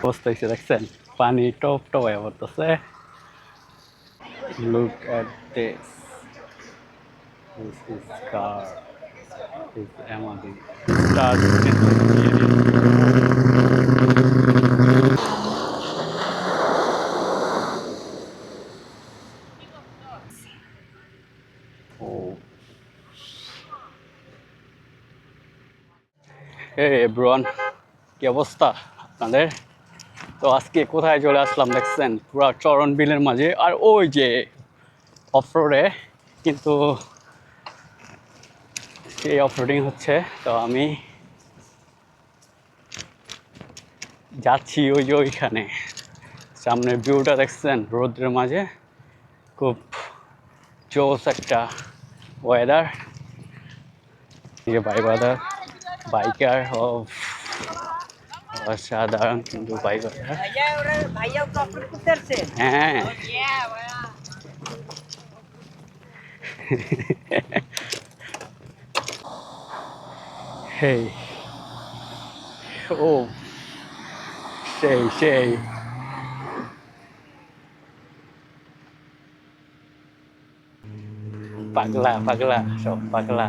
অবস্থা হয়েছে দেখছেন, পানি টপ টপ হয়ে পড়তেছে। Look at this. This is car. This is Amadi. Start. Oh. Hey everyone, কি অবস্থা আপনাদের? তো আজকে কোথায় চলে আসলাম দেখছেন, পুরা চরণ বিলের মাঝে। আর ওই যে অফরোডে কিন্তু সেই অফরোডিং হচ্ছে। তো আমি যাচ্ছি ওই যে ওইখানে, সামনের ভিউটা দেখছেন রোদ্রের মাঝে, খুব জোস একটা ওয়েদার। বাইকার বাইকার অসাধারণ কিন্তু বাইকার। হ্যাঁ হেই ও সেই পাগলা পাগলা সব পাগলা।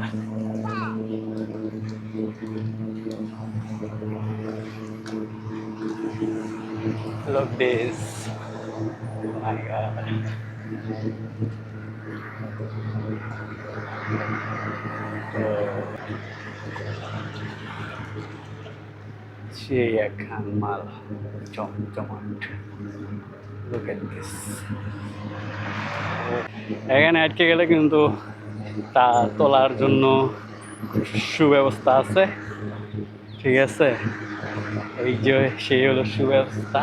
Look this. Oh my god. সেই একখান মাল জমজমাট। Look at this. এখানে আটকে গেলে কিন্তু তা তোলার জন্য সুব্যবস্থা আছে, ঠিক আছে। এই যে সেই হলো সুব্যবস্থা।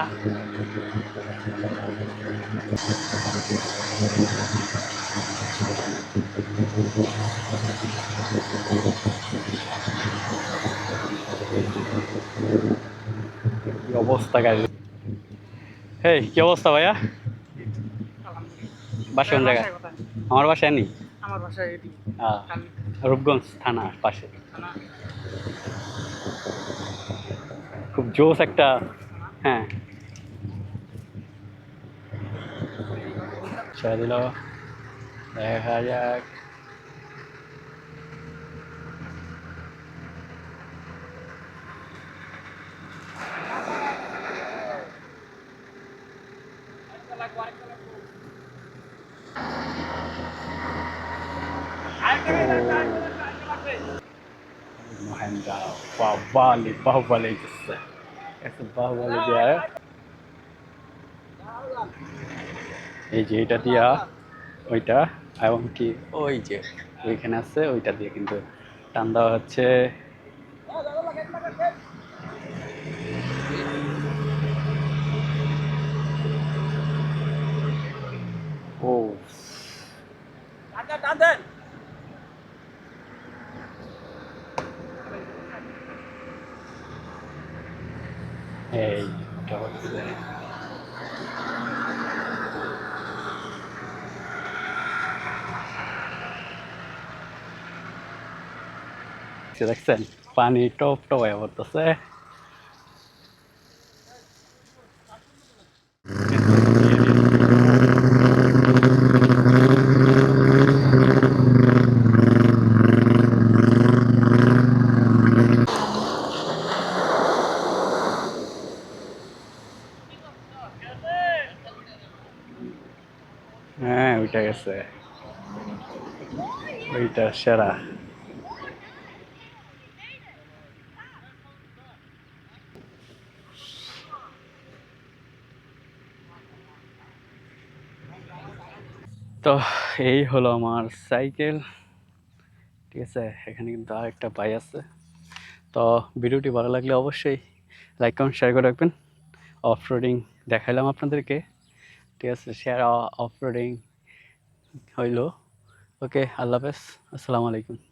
কি অবস্থা গাড়ি। হেই কি অবস্থা ভাইয়া? বাসা কোন জায়গা? আমার বাসায় নি, আমার বাসায় রূপগঞ্জ থানার পাশে। খুব জোস একটা। হ্যাঁ ছেড়ে দিল, দেখা যাক। মহেন্দ্রা বাহুবালি বাহুবালি দিচ্ছে, একটা বাহুবালি দেওয়া। এই যে এটা দিয়া ওইটা, এবং কি ওই যে ওইখানে আছে ওইটা দিয়ে কিন্তু টান দেওয়া হচ্ছে। ও এই এটা হচ্ছে দেখছেন, পানি টপ টপ হয়ে পড়তেছে। হ্যাঁ ওইটা গেছে, ওইটা সেরা। তো এই হলো আমার সাইকেল, ঠিক আছে। এখানে কিন্তু আরেকটা ভাই আছে। তো ভিডিওটি ভালো লাগলে অবশ্যই লাইক কমেন্ট শেয়ার করে রাখবেন। অফ রোডিং দেখাইলাম আপনাদেরকে, ঠিক আছে। শেয়ার অফ রোডিং হইলো। ওকে, আল্লাহ হাফেজ, আসসালামু আলাইকুম।